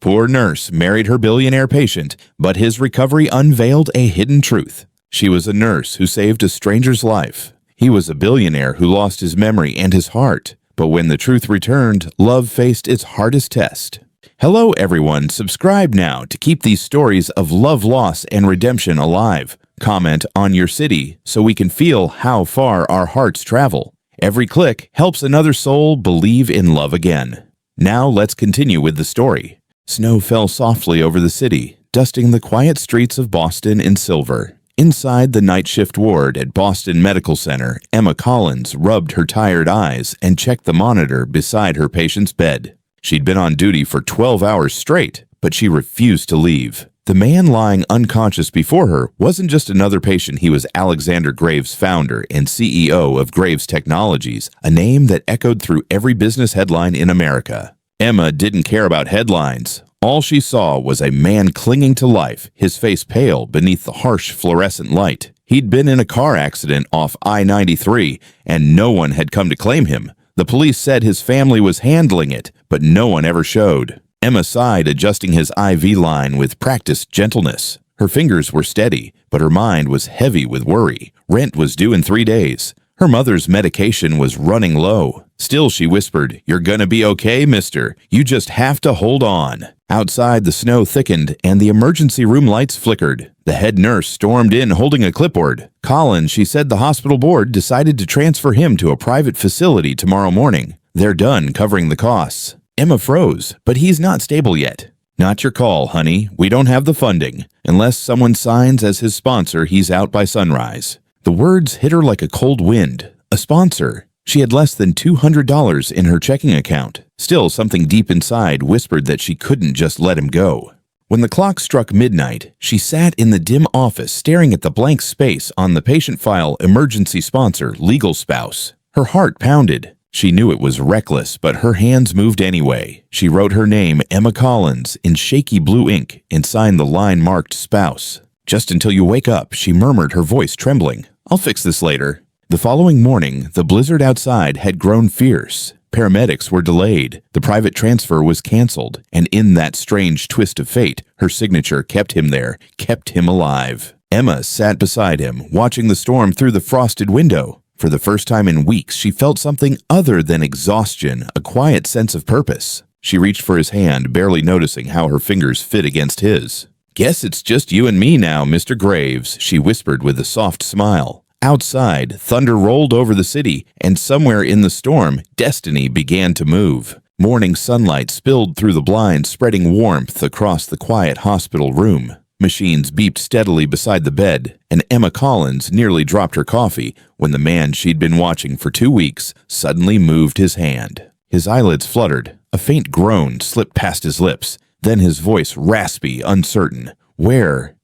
Poor nurse married her billionaire patient, but his recovery unveiled a hidden truth. She was a nurse who saved a stranger's life. He was a billionaire who lost his memory and his heart. But when the truth returned, love faced its hardest test. Hello everyone, subscribe now to keep these stories of love loss and redemption alive. Comment on your city so we can feel how far our hearts travel. Every click helps another soul believe in love again. Now let's continue with the story. Snow fell softly over the city, dusting the quiet streets of Boston in silver. Inside the night shift ward at Boston Medical Center, Emma Collins rubbed her tired eyes and checked the monitor beside her patient's bed. She'd been on duty for 12 hours straight, but she refused to leave. The man lying unconscious before her wasn't just another patient. He was Alexander Graves, founder and CEO of Graves Technologies, a name that echoed through every business headline in America. Emma didn't care about headlines. All she saw was a man clinging to life, his face pale beneath the harsh fluorescent light. He'd been in a car accident off I-93, and no one had come to claim him. The police said his family was handling it, but no one ever showed. Emma sighed, adjusting his IV line with practiced gentleness. Her fingers were steady, but her mind was heavy with worry. Rent was due in 3 days. Her mother's medication was running low. Still, she whispered, "You're gonna be okay, mister. You just have to hold on." Outside, the snow thickened and the emergency room lights flickered. The head nurse stormed in holding a clipboard. Collins, she said the hospital board decided to transfer him to a private facility tomorrow morning. They're done covering the costs. Emma froze, but he's not stable yet. "Not your call, honey. We don't have the funding. Unless someone signs as his sponsor, he's out by sunrise." The words hit her like a cold wind. A sponsor. She had less than $200 in her checking account. Still, something deep inside whispered that she couldn't just let him go. When the clock struck midnight, she sat in the dim office staring at the blank space on the patient file, emergency sponsor, legal spouse. Her heart pounded. She knew it was reckless, but her hands moved anyway. She wrote her name, Emma Collins, in shaky blue ink and signed the line marked spouse. "Just until you wake up," she murmured, her voice trembling. "I'll fix this later." The following morning, the blizzard outside had grown fierce. Paramedics were delayed, the private transfer was canceled, and in that strange twist of fate, her signature kept him there, kept him alive. Emma sat beside him, watching the storm through the frosted window. For the first time in weeks, she felt something other than exhaustion, a quiet sense of purpose. She reached for his hand, barely noticing how her fingers fit against his. "Guess it's just you and me now, Mr. Graves," she whispered with a soft smile. Outside, thunder rolled over the city, and somewhere in the storm, destiny began to move. Morning sunlight spilled through the blinds, spreading warmth across the quiet hospital room. Machines beeped steadily beside the bed, and Emma Collins nearly dropped her coffee when the man she'd been watching for 2 weeks suddenly moved his hand. His eyelids fluttered. A faint groan slipped past his lips. Then his voice raspy, uncertain. "Where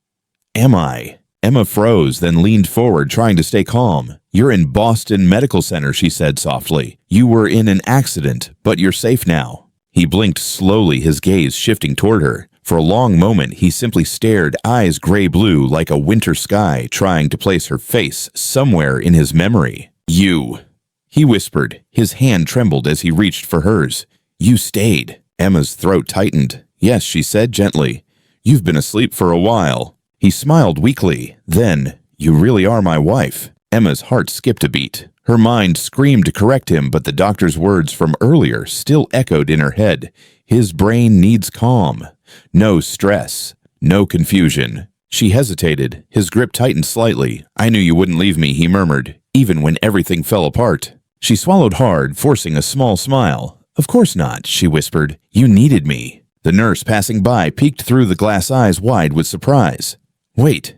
am I?" Emma froze, then leaned forward, trying to stay calm. "You're in Boston Medical Center," she said softly. "You were in an accident, but you're safe now." He blinked slowly, his gaze shifting toward her. For a long moment, he simply stared, eyes gray-blue like a winter sky, trying to place her face somewhere in his memory. "You," he whispered. His hand trembled as he reached for hers. "You stayed." Emma's throat tightened. "Yes," she said gently. "You've been asleep for a while." He smiled weakly. Then, "You really are my wife." Emma's heart skipped a beat. Her mind screamed to correct him, but the doctor's words from earlier still echoed in her head. His brain needs calm. No stress. No confusion. She hesitated. His grip tightened slightly. "I knew you wouldn't leave me," he murmured, "even when everything fell apart." She swallowed hard, forcing a small smile. "Of course not," she whispered. "You needed me." The nurse passing by peeked through the glass eyes wide with surprise. "Wait."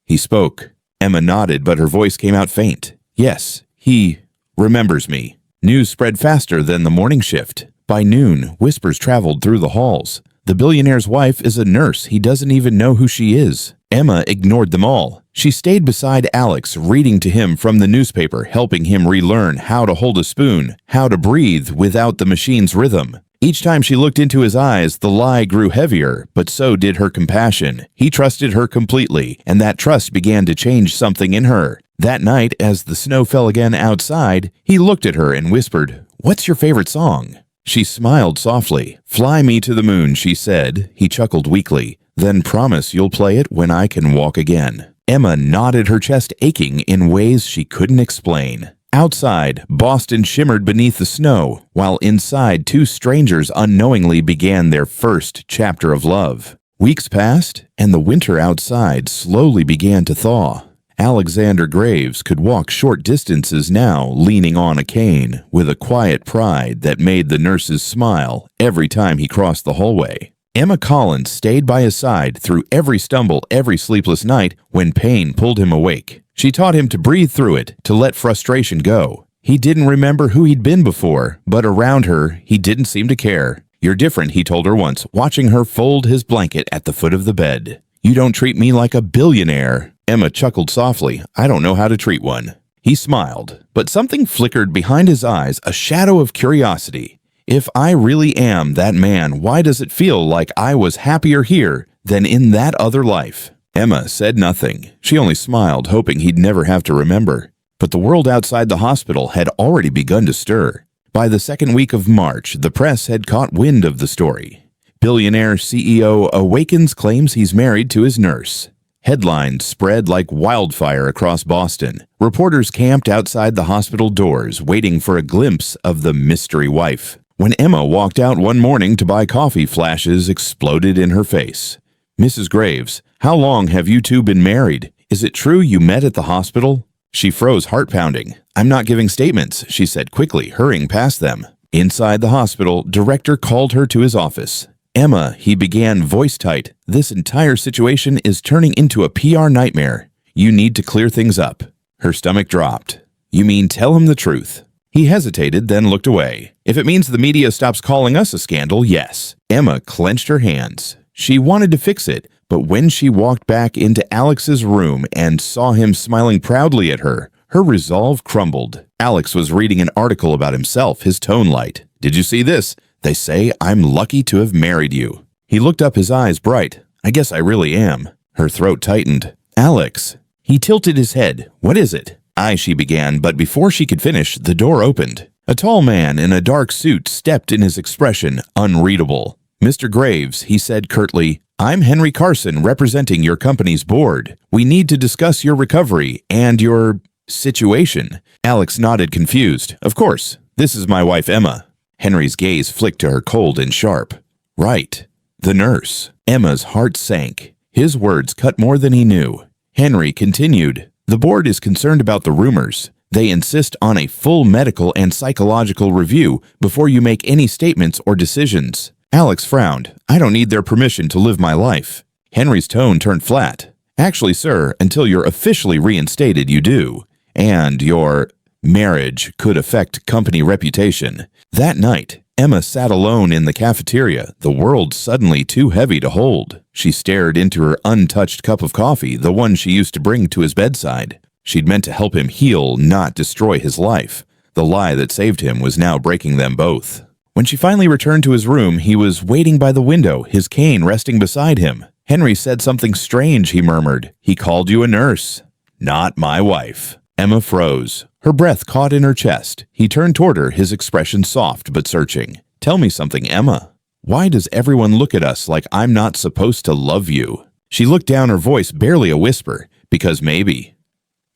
He spoke. Emma nodded, but her voice came out faint. "Yes, he remembers me." News spread faster than the morning shift. By noon, whispers traveled through the halls. The billionaire's wife is a nurse. He doesn't even know who she is. Emma ignored them all. She stayed beside Alex, reading to him from the newspaper, helping him relearn how to hold a spoon, how to breathe without the machine's rhythm. Each time she looked into his eyes, the lie grew heavier, but so did her compassion. He trusted her completely, and that trust began to change something in her. That night, as the snow fell again outside, he looked at her and whispered, "What's your favorite song?" She smiled softly. "Fly me to the moon," she said. He chuckled weakly. "Then promise you'll play it when I can walk again." Emma nodded, her chest aching in ways she couldn't explain. Outside, Boston shimmered beneath the snow, while inside, two strangers unknowingly began their first chapter of love. Weeks passed, and the winter outside slowly began to thaw. Alexander Graves could walk short distances now, leaning on a cane, with a quiet pride that made the nurses smile every time he crossed the hallway. Emma Collins stayed by his side through every stumble, every sleepless night when pain pulled him awake. She taught him to breathe through it, to let frustration go. He didn't remember who he'd been before, but around her, he didn't seem to care. "You're different," he told her once, watching her fold his blanket at the foot of the bed. "You don't treat me like a billionaire." Emma chuckled softly. "I don't know how to treat one." He smiled, but something flickered behind his eyes, a shadow of curiosity. "If I really am that man, why does it feel like I was happier here than in that other life?" Emma said nothing. She only smiled, hoping he'd never have to remember. But the world outside the hospital had already begun to stir. By the second week of March, the press had caught wind of the story. Billionaire CEO awakens, claims he's married to his nurse. Headlines spread like wildfire across Boston. Reporters camped outside the hospital doors, waiting for a glimpse of the mystery wife. When Emma walked out one morning to buy coffee, flashes exploded in her face. "Mrs. Graves, how long have you two been married? Is it true you met at the hospital?" She froze, heart pounding. "I'm not giving statements," she said quickly, hurrying past them. Inside the hospital, director called her to his office. "Emma," he began, voice tight, "this entire situation is turning into a PR nightmare. You need to clear things up." Her stomach dropped. "You mean tell him the truth?" He hesitated, then looked away. "If it means the media stops calling us a scandal, yes." Emma clenched her hands. She wanted to fix it, but when she walked back into Alex's room and saw him smiling proudly at her, her resolve crumbled. Alex was reading an article about himself, his tone light. "Did you see this? They say I'm lucky to have married you." He looked up, his eyes bright. "I guess I really am." Her throat tightened. "Alex." He tilted his head. "What is it?" She began, but before she could finish, the door opened. A tall man in a dark suit stepped in, his expression unreadable. "Mr. Graves," he said curtly, "I'm Henry Carson, representing your company's board. We need to discuss your recovery and your situation." Alex nodded, confused. "Of course. This is my wife, Emma." Henry's gaze flicked to her, cold and sharp. "Right. The nurse." Emma's heart sank. His words cut more than he knew. Henry continued, "The board is concerned about the rumors. They insist on a full medical and psychological review before you make any statements or decisions." Alex frowned. "I don't need their permission to live my life." Henry's tone turned flat. "Actually, sir, until you're officially reinstated, you do. And your marriage could affect company reputation." That night, Emma sat alone in the cafeteria, the world suddenly too heavy to hold. She stared into her untouched cup of coffee, the one she used to bring to his bedside. She'd meant to help him heal, not destroy his life. The lie that saved him was now breaking them both. When she finally returned to his room, he was waiting by the window, his cane resting beside him. "Henry said something strange," he murmured. "He called you a nurse." "Not my wife." Emma froze. Her breath caught in her chest. He turned toward her, his expression soft but searching. "Tell me something, Emma. Why does everyone look at us like I'm not supposed to love you?" She looked down, her voice barely a whisper. "Because maybe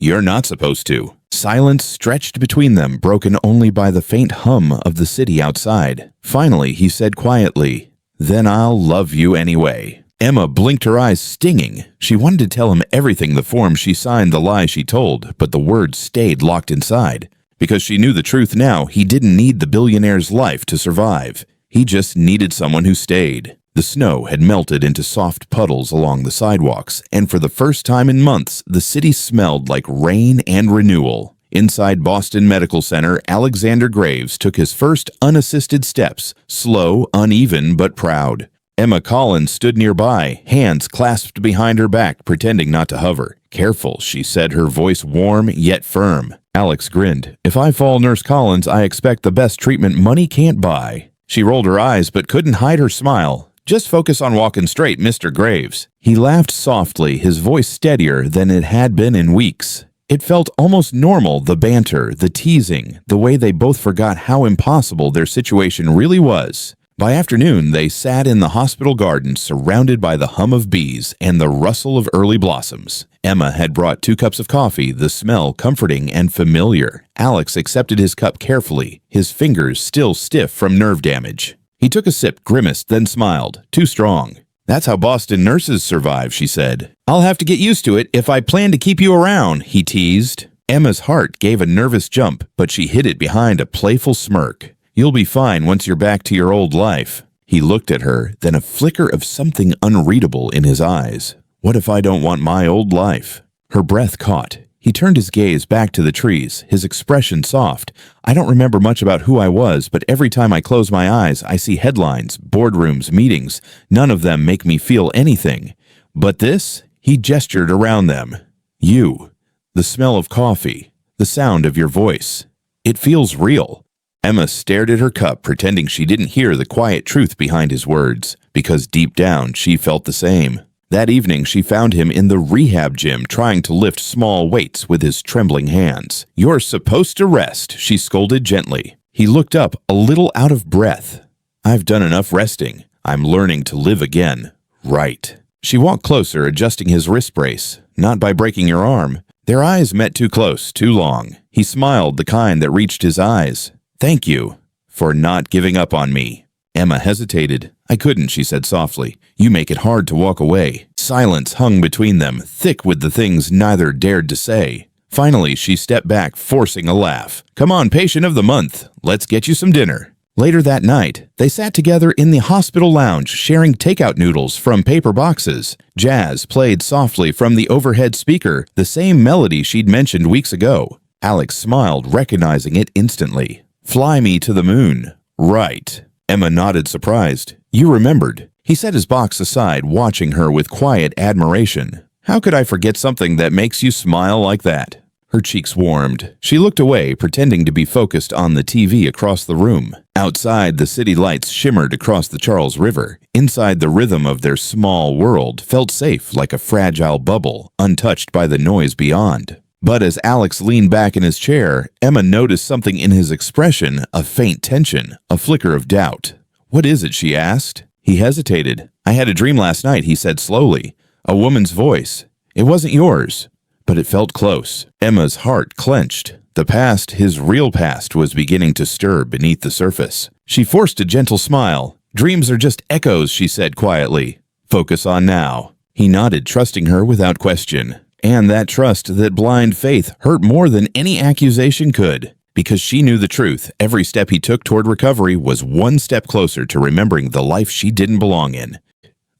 you're not supposed to." Silence stretched between them, broken only by the faint hum of the city outside. Finally, he said quietly, "Then I'll love you anyway." Emma blinked, her eyes stinging. She wanted to tell him everything, the form she signed, the lie she told, but the words stayed locked inside. Because she knew the truth now, he didn't need the billionaire's life to survive. He just needed someone who stayed. The snow had melted into soft puddles along the sidewalks, and for the first time in months, the city smelled like rain and renewal. Inside Boston Medical Center, Alexander Graves took his first unassisted steps, slow, uneven, but proud. Emma Collins stood nearby, hands clasped behind her back, pretending not to hover. "Careful," she said, her voice warm yet firm. Alex grinned. "If I fall Nurse Collins, I expect the best treatment money can't buy." She rolled her eyes but couldn't hide her smile. "Just focus on walking straight, Mr. Graves." He laughed softly, his voice steadier than it had been in weeks. It felt almost normal, the banter, the teasing, the way they both forgot how impossible their situation really was. By afternoon, they sat in the hospital garden surrounded by the hum of bees and the rustle of early blossoms. Emma had brought 2 cups of coffee, the smell comforting and familiar. Alex accepted his cup carefully, his fingers still stiff from nerve damage. He took a sip, grimaced, then smiled. Too strong. "That's how Boston nurses survive," she said. "I'll have to get used to it if I plan to keep you around," he teased. Emma's heart gave a nervous jump, but she hid it behind a playful smirk. "You'll be fine once you're back to your old life." He looked at her, then a flicker of something unreadable in his eyes. "What if I don't want my old life?" Her breath caught. He turned his gaze back to the trees, his expression soft. "I don't remember much about who I was, but every time I close my eyes, I see headlines, boardrooms, meetings. None of them make me feel anything. But this?" He gestured around them. "You. The smell of coffee. The sound of your voice. It feels real." Emma stared at her cup, pretending she didn't hear the quiet truth behind his words, because deep down she felt the same. That evening, she found him in the rehab gym trying to lift small weights with his trembling hands. "You're supposed to rest," she scolded gently. He looked up, a little out of breath. "I've done enough resting. I'm learning to live again." "Right." She walked closer, adjusting his wrist brace. "Not by breaking your arm." Their eyes met too close, too long. He smiled, the kind that reached his eyes. "Thank you for not giving up on me." Emma hesitated. "I couldn't," she said softly. "You make it hard to walk away." Silence hung between them, thick with the things neither dared to say. Finally, she stepped back, forcing a laugh. "Come on, patient of the month. Let's get you some dinner." Later that night, they sat together in the hospital lounge, sharing takeout noodles from paper boxes. Jazz played softly from the overhead speaker, the same melody she'd mentioned weeks ago. Alex smiled, recognizing it instantly. "Fly me to the moon." "Right." Emma nodded, surprised. "You remembered." He set his box aside, watching her with quiet admiration. "How could I forget something that makes you smile like that?" Her cheeks warmed. She looked away, pretending to be focused on the TV across the room. Outside, the city lights shimmered across the Charles River. Inside, the rhythm of their small world felt safe, like a fragile bubble, untouched by the noise beyond. But as Alex leaned back in his chair, Emma noticed something in his expression, a faint tension, a flicker of doubt. "What is it?" she asked. He hesitated. "I had a dream last night," he said slowly. "A woman's voice. It wasn't yours, but it felt close." Emma's heart clenched. The past, his real past, was beginning to stir beneath the surface. She forced a gentle smile. "Dreams are just echoes," she said quietly. "Focus on now." He nodded, trusting her without question. And that trust, that blind faith, hurt more than any accusation could. Because she knew the truth, every step he took toward recovery was one step closer to remembering the life she didn't belong in.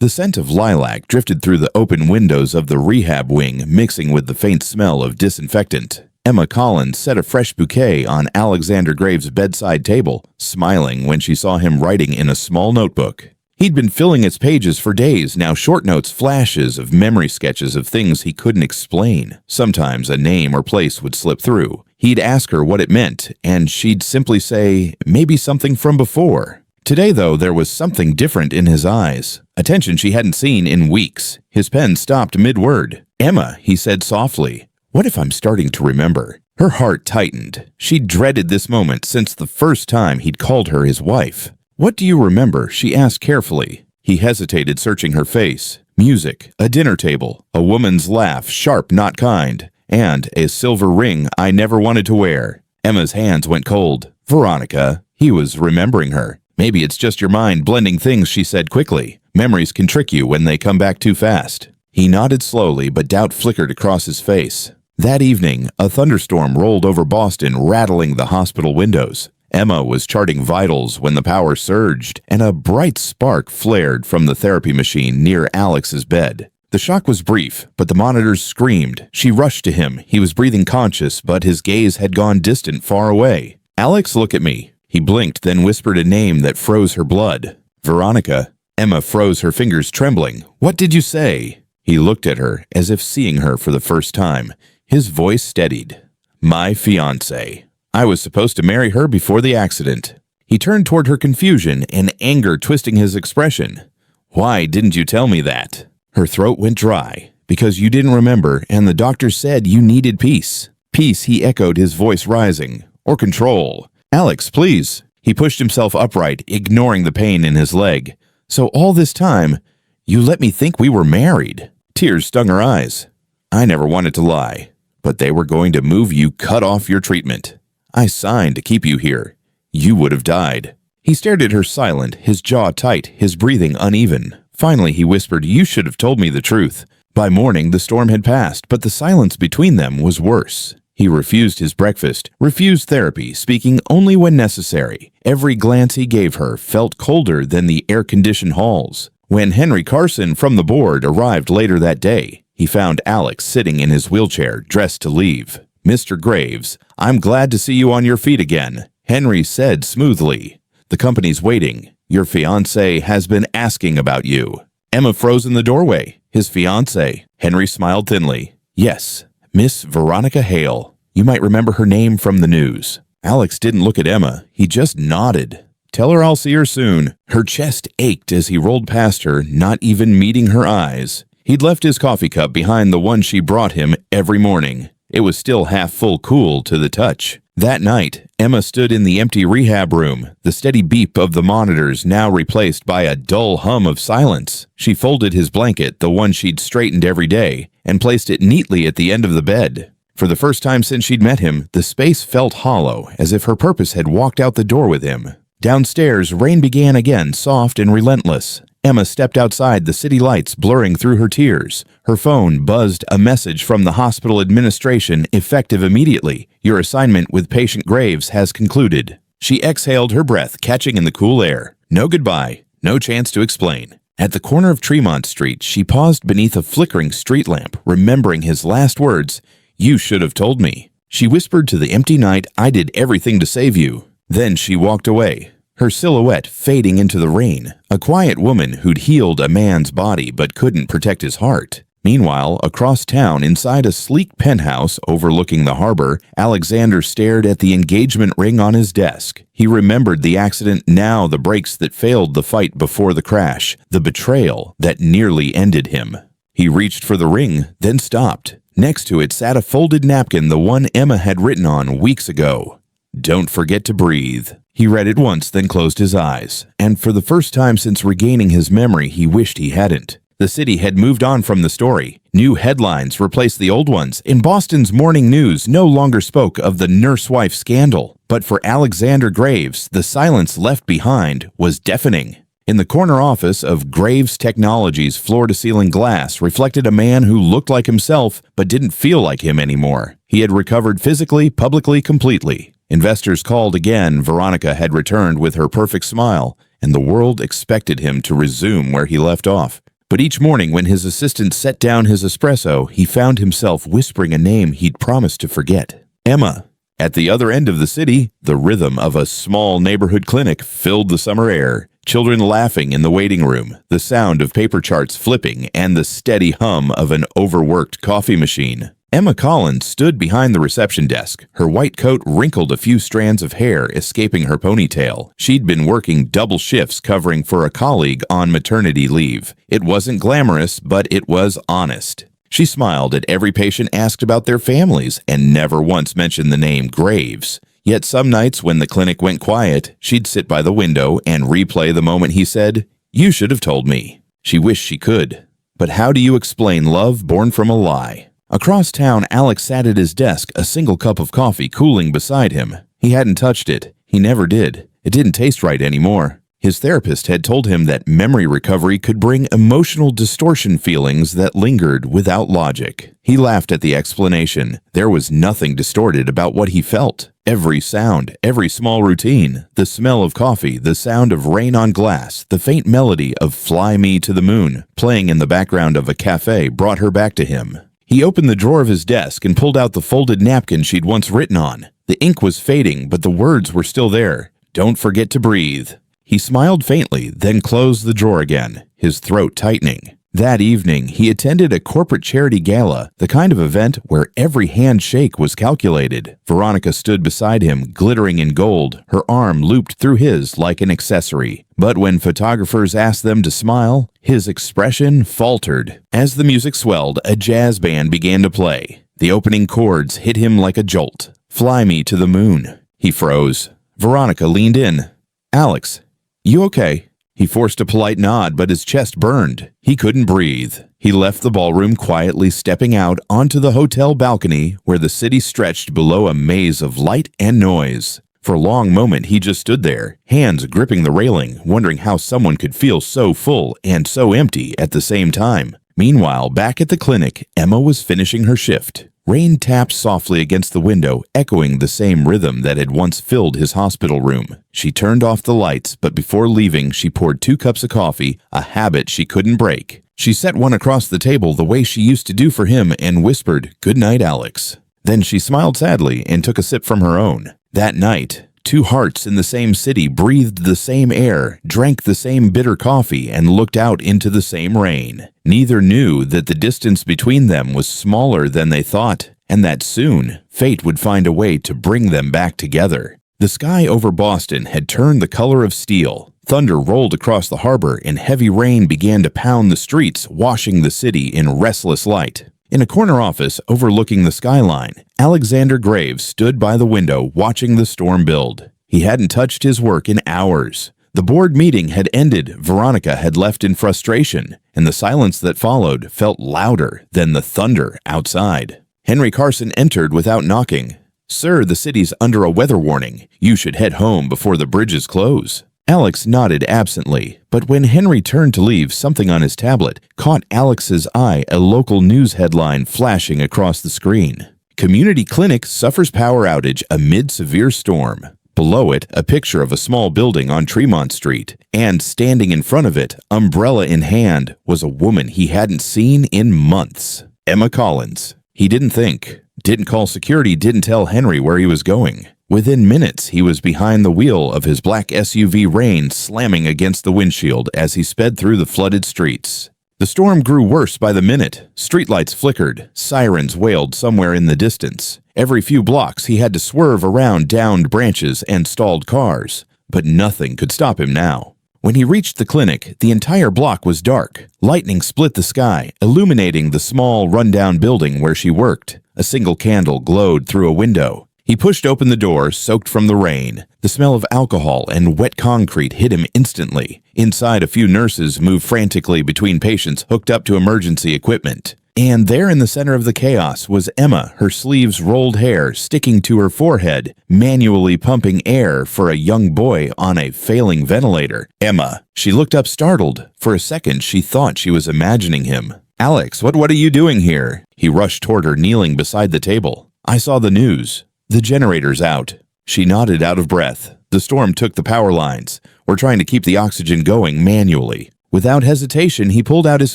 The scent of lilac drifted through the open windows of the rehab wing, mixing with the faint smell of disinfectant. Emma Collins set a fresh bouquet on Alexander Graves' bedside table, smiling when she saw him writing in a small notebook. He'd been filling its pages for days, now short notes, flashes of memory sketches of things he couldn't explain. Sometimes a name or place would slip through. He'd ask her what it meant, and she'd simply say, maybe something from before. Today, though, there was something different in his eyes. Attention she hadn't seen in weeks. His pen stopped mid-word. "Emma," he said softly, "what if I'm starting to remember?" Her heart tightened. She dreaded this moment since the first time he'd called her his wife. "What do you remember?" she asked carefully. He hesitated, searching her face. Music, a dinner table, a woman's laugh, sharp, not kind, and a silver ring I never wanted to wear. Emma's hands went cold. "Veronica." He was remembering her. "Maybe it's just your mind blending things," she said quickly. "Memories can trick you when they come back too fast." He nodded slowly, but doubt flickered across his face. That evening, a thunderstorm rolled over Boston, rattling the hospital windows. Emma was charting vitals when the power surged, and a bright spark flared from the therapy machine near Alex's bed. The shock was brief, but the monitors screamed. She rushed to him. He was breathing conscious, but his gaze had gone distant, far away. "Alex, look at me." He blinked, then whispered a name that froze her blood. "Veronica." Emma froze, her fingers trembling. "What did you say?" He looked at her, as if seeing her for the first time. His voice steadied. "My fiancée. I was supposed to marry her before the accident." He turned toward her, confusion and anger twisting his expression. "Why didn't you tell me that?" Her throat went dry. Because you didn't remember, and the doctor said you needed peace. Peace, he echoed, his voice rising. Or control. Alex, please. He pushed himself upright, ignoring the pain in his leg. So all this time, you let me think we were married. Tears stung her eyes. I never wanted to lie, but they were going to move you, cut off your treatment. I signed to keep you here. You would have died. He stared at her silent, his jaw tight, his breathing uneven. Finally, he whispered, you should have told me the truth. By morning, the storm had passed, but the silence between them was worse. He refused his breakfast, refused therapy, speaking only when necessary. Every glance he gave her felt colder than the air-conditioned halls. When Henry Carson from the board arrived later that day, he found Alex sitting in his wheelchair, dressed to leave. Mr. Graves, I'm glad to see you on your feet again, Henry said smoothly. The company's waiting. Your fiancé has been asking about you. Emma froze in the doorway. His fiancé. Henry smiled thinly. Yes, Miss Veronica Hale. You might remember her name from the news. Alex didn't look at Emma. He just nodded. Tell her I'll see her soon. Her chest ached as he rolled past her, not even meeting her eyes. He'd left his coffee cup behind the one she brought him every morning. It was still half full, cool to the touch. That night, Emma stood in the empty rehab room, the steady beep of the monitors now replaced by a dull hum of silence. She folded his blanket, the one she'd straightened every day, and placed it neatly at the end of the bed. For the first time since she'd met him, the space felt hollow, as if her purpose had walked out the door with him. Downstairs, rain began again, soft and relentless. Emma stepped outside, the city lights blurring through her tears. Her phone buzzed a message from the hospital administration, effective immediately. Your assignment with patient Graves has concluded. She exhaled her breath, catching in the cool air. No goodbye, no chance to explain. At the corner of Tremont Street, she paused beneath a flickering street lamp, remembering his last words, "You should have told me." She whispered to the empty night, "I did everything to save you." Then she walked away, her silhouette fading into the rain, a quiet woman who'd healed a man's body but couldn't protect his heart. Meanwhile, across town, inside a sleek penthouse overlooking the harbor, Alexander stared at the engagement ring on his desk. He remembered the accident, now the brakes that failed the fight before the crash, the betrayal that nearly ended him. He reached for the ring, then stopped. Next to it sat a folded napkin, the one Emma had written on weeks ago. "Don't forget to breathe." He read it once, then closed his eyes. And for the first time since regaining his memory, he wished he hadn't. The city had moved on from the story. New headlines replaced the old ones. In Boston's morning news no longer spoke of the nurse-wife scandal. But for Alexander Graves, the silence left behind was deafening. In the corner office of Graves Technologies, floor-to-ceiling glass reflected a man who looked like himself but didn't feel like him anymore. He had recovered physically, publicly, completely. Investors called again. Veronica had returned with her perfect smile, and the world expected him to resume where he left off. But each morning when his assistant set down his espresso, he found himself whispering a name he'd promised to forget. Emma. At the other end of the city, the rhythm of a small neighborhood clinic filled the summer air. Children laughing in the waiting room, the sound of paper charts flipping, and the steady hum of an overworked coffee machine. Emma Collins stood behind the reception desk, her white coat wrinkled, a few strands of hair escaping her ponytail. She'd been working double shifts covering for a colleague on maternity leave. It wasn't glamorous, but it was honest. She smiled at every patient asked about their families and never once mentioned the name Graves. Yet some nights when the clinic went quiet, she'd sit by the window and replay the moment he said, "You should have told me." She wished she could. But how do you explain love born from a lie? Across town, Alex sat at his desk, a single cup of coffee cooling beside him. He hadn't touched it. He never did. It didn't taste right anymore. His therapist had told him that memory recovery could bring emotional distortion, feelings that lingered without logic. He laughed at the explanation. There was nothing distorted about what he felt. Every sound, every small routine, the smell of coffee, the sound of rain on glass, the faint melody of "Fly Me to the Moon" playing in the background of a cafe brought her back to him. He opened the drawer of his desk and pulled out the folded napkin she'd once written on. The ink was fading, but the words were still there. "Don't forget to breathe." He smiled faintly, then closed the drawer again, his throat tightening. That evening, he attended a corporate charity gala, the kind of event where every handshake was calculated. Veronica stood beside him, glittering in gold, her arm looped through his like an accessory. But when photographers asked them to smile, his expression faltered. As the music swelled, a jazz band began to play. The opening chords hit him like a jolt. "Fly me to the moon." He froze. Veronica leaned in. "Alex, you okay?" He forced a polite nod, but his chest burned. He couldn't breathe. He left the ballroom quietly, stepping out onto the hotel balcony where the city stretched below a maze of light and noise. For a long moment, he just stood there, hands gripping the railing, wondering how someone could feel so full and so empty at the same time. Meanwhile, back at the clinic, Emma was finishing her shift. Rain tapped softly against the window, echoing the same rhythm that had once filled his hospital room. She turned off the lights, but before leaving, she poured 2 cups of coffee, a habit she couldn't break. She set one across the table the way she used to do for him and whispered, "Good night, Alex." Then she smiled sadly and took a sip from her own. That night, 2 hearts in the same city breathed the same air, drank the same bitter coffee, and looked out into the same rain. Neither knew that the distance between them was smaller than they thought, and that soon, fate would find a way to bring them back together. The sky over Boston had turned the color of steel. Thunder rolled across the harbor, and heavy rain began to pound the streets, washing the city in restless light. In a corner office overlooking the skyline, Alexander Graves stood by the window watching the storm build. He hadn't touched his work in hours. The board meeting had ended, Veronica had left in frustration, and the silence that followed felt louder than the thunder outside. Henry Carson entered without knocking. "Sir, the city's under a weather warning. You should head home before the bridges close." Alex nodded absently, but when Henry turned to leave, something on his tablet caught Alex's eye, a local news headline flashing across the screen. "Community clinic suffers power outage amid severe storm." Below it, a picture of a small building on Tremont Street, and standing in front of it, umbrella in hand, was a woman he hadn't seen in months. Emma Collins. He didn't think, didn't call security, didn't tell Henry where he was going. Within minutes, he was behind the wheel of his black SUV, rain slamming against the windshield as he sped through the flooded streets. The storm grew worse by the minute. Streetlights flickered. Sirens wailed somewhere in the distance. Every few blocks, he had to swerve around downed branches and stalled cars. But nothing could stop him now. When he reached the clinic, the entire block was dark. Lightning split the sky, illuminating the small, rundown building where she worked. A single candle glowed through a window. He pushed open the door, soaked from the rain. The smell of alcohol and wet concrete hit him instantly. Inside, a few nurses moved frantically between patients hooked up to emergency equipment. And there in the center of the chaos was Emma, her sleeves rolled hair sticking to her forehead, manually pumping air for a young boy on a failing ventilator. Emma. She looked up startled. For a second, she thought she was imagining him. "Alex, what are you doing here?" He rushed toward her, kneeling beside the table. "I saw the news. The generator's out." She nodded out of breath. "The storm took the power lines. We're trying to keep the oxygen going manually." Without hesitation, he pulled out his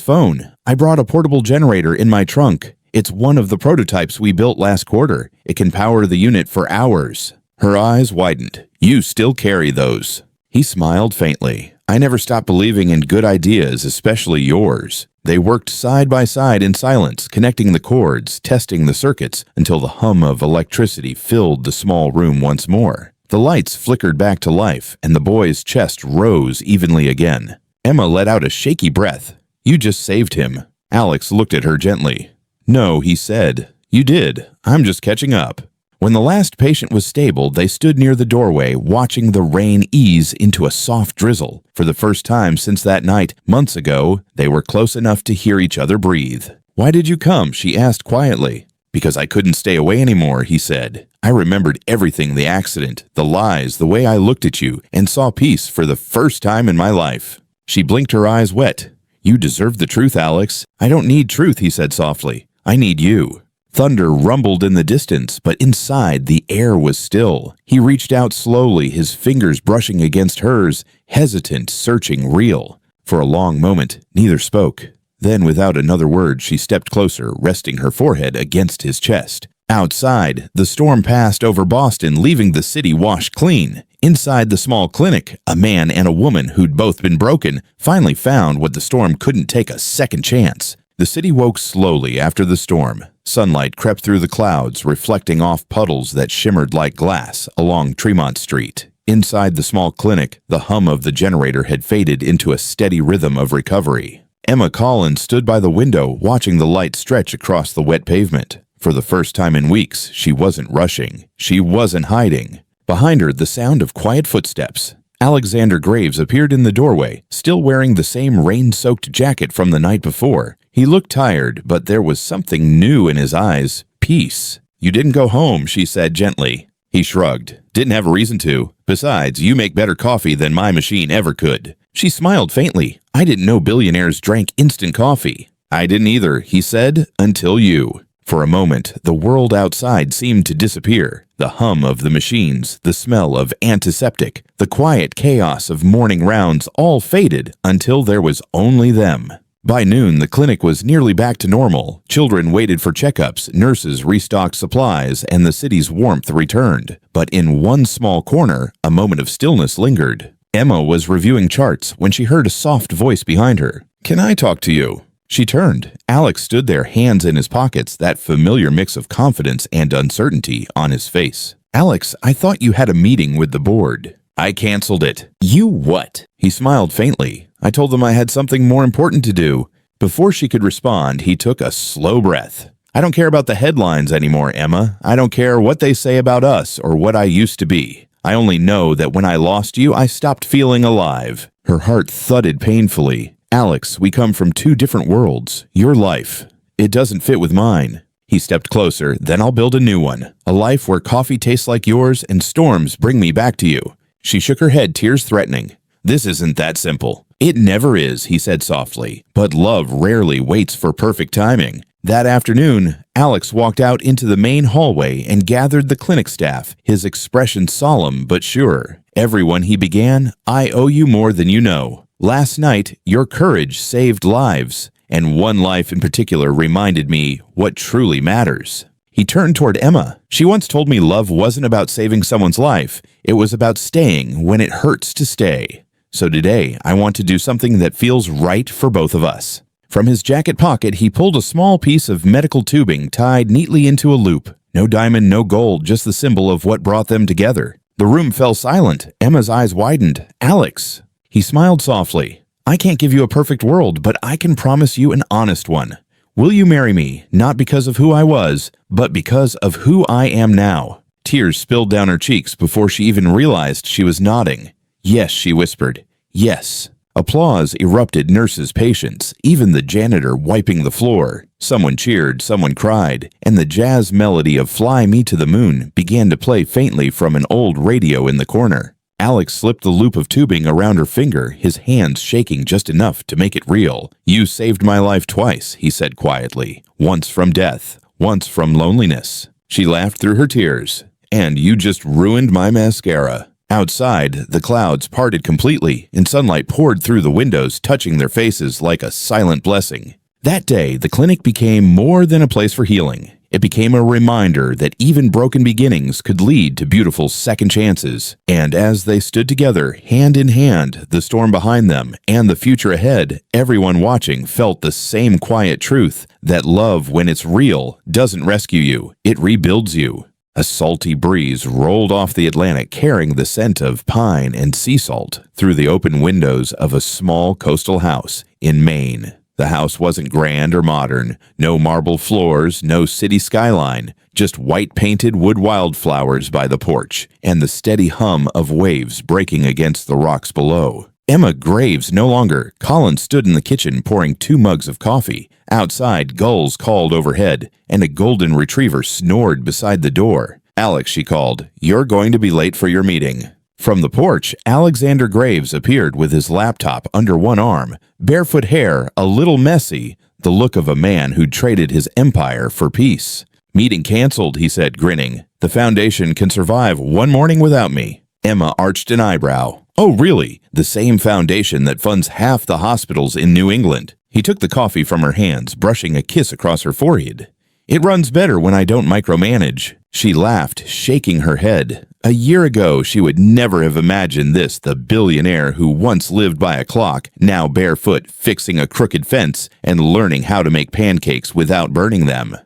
phone. "I brought a portable generator in my trunk. It's one of the prototypes we built last quarter. It can power the unit for hours." Her eyes widened. "You still carry those?" He smiled faintly. "I never stopped believing in good ideas, especially yours." They worked side by side in silence, connecting the cords, testing the circuits, until the hum of electricity filled the small room once more. The lights flickered back to life, and the boy's chest rose evenly again. Emma let out a shaky breath. "You just saved him." Alex looked at her gently. "No," he said. "You did. I'm just catching up." When the last patient was stable, they stood near the doorway, watching the rain ease into a soft drizzle. For the first time since that night, months ago, they were close enough to hear each other breathe. "Why did you come?" she asked quietly. "Because I couldn't stay away anymore," he said. "I remembered everything, the accident, the lies, the way I looked at you, and saw peace for the first time in my life." She blinked, her eyes wet. "You deserve the truth, Alex." "I don't need truth," he said softly. "I need you." Thunder rumbled in the distance, but inside the air was still. He reached out slowly, his fingers brushing against hers, hesitant, searching, real. For a long moment, neither spoke. Then, without another word, she stepped closer, resting her forehead against his chest. Outside, the storm passed over Boston, leaving the city washed clean. Inside the small clinic, a man and a woman who'd both been broken finally found what the storm couldn't take a second chance. The city woke slowly after the storm. Sunlight crept through the clouds, reflecting off puddles that shimmered like glass along Tremont Street. Inside the small clinic, the hum of the generator had faded into a steady rhythm of recovery. Emma Collins stood by the window, watching the light stretch across the wet pavement. For the first time in weeks, she wasn't rushing. She wasn't hiding. Behind her, the sound of quiet footsteps. Alexander Graves appeared in the doorway, still wearing the same rain-soaked jacket from the night before. He looked tired, but there was something new in his eyes. Peace. "You didn't go home," she said gently. He shrugged. "Didn't have a reason to. Besides, you make better coffee than my machine ever could." She smiled faintly. "I didn't know billionaires drank instant coffee." "I didn't either," he said, "until you." For a moment, the world outside seemed to disappear. The hum of the machines, the smell of antiseptic, the quiet chaos of morning rounds all faded until there was only them. By noon, the clinic was nearly back to normal. Children waited for checkups, nurses restocked supplies, and the city's warmth returned. But in one small corner, a moment of stillness lingered. Emma was reviewing charts when she heard a soft voice behind her. "Can I talk to you?" She turned. Alex stood there, hands in his pockets, that familiar mix of confidence and uncertainty on his face. "Alex, I thought you had a meeting with the board." "I canceled it." "You what?" He smiled faintly. "I told them I had something more important to do." Before she could respond, he took a slow breath. "I don't care about the headlines anymore, Emma. I don't care what they say about us or what I used to be. I only know that when I lost you, I stopped feeling alive." Her heart thudded painfully. "Alex, we come from two different worlds. Your life, it doesn't fit with mine." He stepped closer. "Then I'll build a new one. A life where coffee tastes like yours and storms bring me back to you." She shook her head, tears threatening. "This isn't that simple." "It never is," he said softly. "But love rarely waits for perfect timing." That afternoon, Alex walked out into the main hallway and gathered the clinic staff, his expression solemn but sure. "Everyone," he began, "I owe you more than you know. Last night, your courage saved lives, and one life in particular reminded me what truly matters." He turned toward Emma. "She once told me love wasn't about saving someone's life. It was about staying when it hurts to stay. So today, I want to do something that feels right for both of us." From his jacket pocket, he pulled a small piece of medical tubing tied neatly into a loop. No diamond, no gold, just the symbol of what brought them together. The room fell silent. Emma's eyes widened. "Alex." He smiled softly. "I can't give you a perfect world, but I can promise you an honest one. Will you marry me, not because of who I was, but because of who I am now?" Tears spilled down her cheeks before she even realized she was nodding. "Yes," she whispered. "Yes." Applause erupted, nurses, patients, even the janitor wiping the floor. Someone cheered, someone cried, and the jazz melody of "Fly Me to the Moon" began to play faintly from an old radio in the corner. Alex slipped the loop of tubing around her finger, his hands shaking just enough to make it real. "You saved my life twice," he said quietly. "Once from death, once from loneliness." She laughed through her tears. "And you just ruined my mascara." Outside, the clouds parted completely, and sunlight poured through the windows, touching their faces like a silent blessing. That day, the clinic became more than a place for healing. It became a reminder that even broken beginnings could lead to beautiful second chances. And as they stood together, hand in hand, the storm behind them and the future ahead, everyone watching felt the same quiet truth that love, when it's real, doesn't rescue you, it rebuilds you. A salty breeze rolled off the Atlantic, carrying the scent of pine and sea salt through the open windows of a small coastal house in Maine. The house wasn't grand or modern, no marble floors, no city skyline, just white-painted wood wildflowers by the porch, and the steady hum of waves breaking against the rocks below. Emma Graves no longer. Collins stood in the kitchen pouring 2 mugs of coffee. Outside, gulls called overhead, and a golden retriever snored beside the door. "Alex," she called, "you're going to be late for your meeting." From the porch, Alexander Graves appeared with his laptop under one arm, barefoot hair a little messy, the look of a man who'd traded his empire for peace. "Meeting canceled," he said, grinning. "The foundation can survive one morning without me." Emma arched an eyebrow. "Oh, really? The same foundation that funds half the hospitals in New England." He took the coffee from her hands, brushing a kiss across her forehead. "It runs better when I don't micromanage." She laughed, shaking her head. A year ago, she would never have imagined this, the billionaire who once lived by a clock, now barefoot, fixing a crooked fence and learning how to make pancakes without burning them.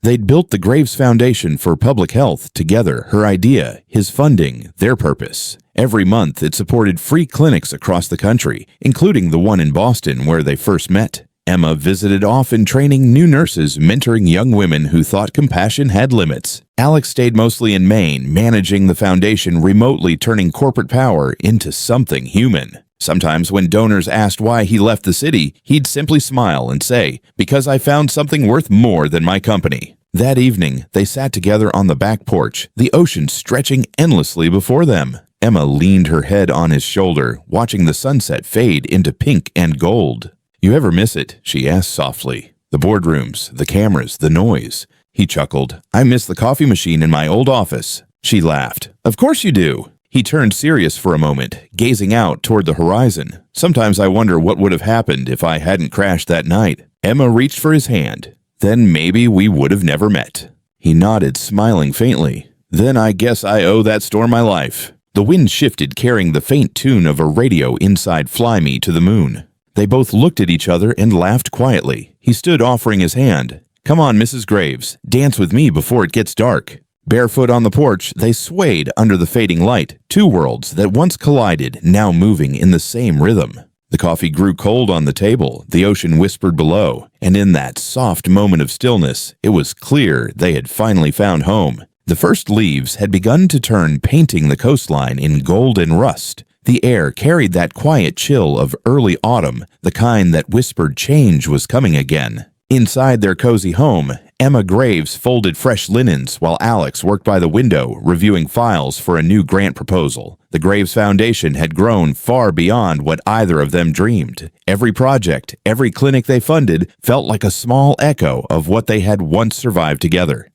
They'd built the Graves Foundation for Public Health together, her idea, his funding, their purpose. Every month, it supported free clinics across the country, including the one in Boston where they first met. Emma visited often, training new nurses, mentoring young women who thought compassion had limits. Alex stayed mostly in Maine, managing the foundation remotely, turning corporate power into something human. Sometimes when donors asked why he left the city, he'd simply smile and say, "Because I found something worth more than my company." That evening, they sat together on the back porch, the ocean stretching endlessly before them. Emma leaned her head on his shoulder, watching the sunset fade into pink and gold. "You ever miss it?" she asked softly. "The boardrooms, the cameras, the noise." He chuckled. "I miss the coffee machine in my old office." She laughed. "Of course you do." He turned serious for a moment, gazing out toward the horizon. "Sometimes I wonder what would have happened if I hadn't crashed that night." Emma reached for his hand. "Then maybe we would have never met." He nodded, smiling faintly. "Then I guess I owe that storm my life." The wind shifted, carrying the faint tune of a radio inside Fly Me to the Moon. They both looked at each other and laughed quietly. He stood, offering his hand. "Come on, Mrs. Graves. Dance with me before it gets dark." Barefoot on the porch, they swayed under the fading light, two worlds that once collided, now moving in the same rhythm. The coffee grew cold on the table, the ocean whispered below, and in that soft moment of stillness, it was clear they had finally found home. The first leaves had begun to turn, painting the coastline in gold and rust. The air carried that quiet chill of early autumn, the kind that whispered change was coming again. Inside their cozy home, Emma Graves folded fresh linens while Alex worked by the window, reviewing files for a new grant proposal. The Graves Foundation had grown far beyond what either of them dreamed. Every project, every clinic they funded felt like a small echo of what they had once survived together.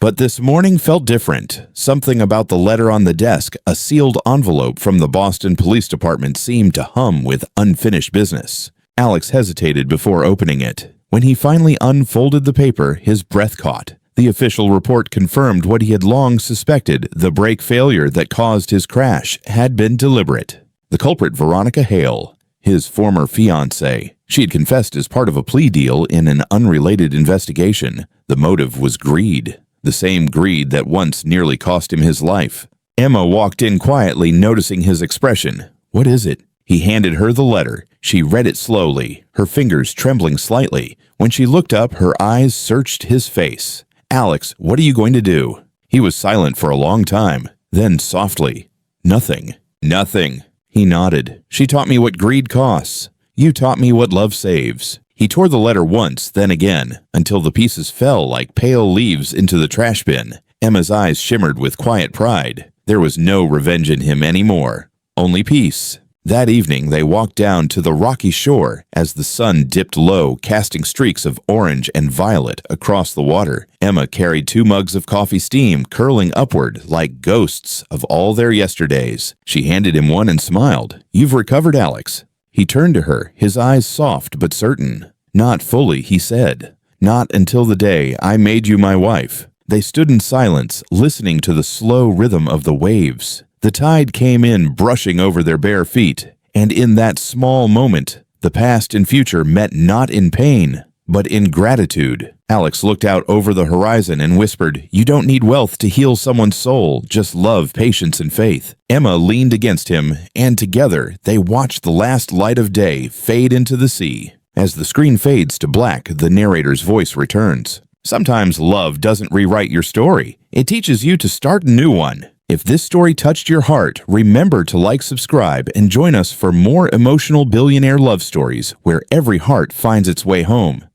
But this morning felt different. Something about the letter on the desk, a sealed envelope from the Boston Police Department, seemed to hum with unfinished business. Alex hesitated before opening it. When he finally unfolded the paper, his breath caught. The official report confirmed what he had long suspected: the brake failure that caused his crash had been deliberate. The culprit, Veronica Hale, his former fiancée. She had confessed as part of a plea deal in an unrelated investigation. The motive was greed. The same greed that once nearly cost him his life. Emma walked in quietly, noticing his expression. "What is it?" He handed her the letter. She read it slowly, her fingers trembling slightly. When she looked up, her eyes searched his face. "Alex, what are you going to do?" He was silent for a long time. Then softly, "Nothing." "Nothing." He nodded. "She taught me what greed costs. You taught me what love saves." He tore the letter once, then again, until the pieces fell like pale leaves into the trash bin. Emma's eyes shimmered with quiet pride. There was no revenge in him anymore, only peace. That evening, they walked down to the rocky shore as the sun dipped low, casting streaks of orange and violet across the water. Emma carried 2 mugs of coffee, steam curling upward like ghosts of all their yesterdays. She handed him one and smiled. "You've recovered, Alex." He turned to her, his eyes soft but certain. "Not fully," he said. "Not until the day I made you my wife." They stood in silence, listening to the slow rhythm of the waves. The tide came in, brushing over their bare feet, and in that small moment, the past and future met not in pain, but in gratitude. Alex looked out over the horizon and whispered, "You don't need wealth to heal someone's soul, just love, patience, and faith." Emma leaned against him, and together they watched the last light of day fade into the sea. As the screen fades to black, the narrator's voice returns. "Sometimes love doesn't rewrite your story. It teaches you to start a new one." If this story touched your heart, remember to like, subscribe, and join us for more emotional billionaire love stories where every heart finds its way home.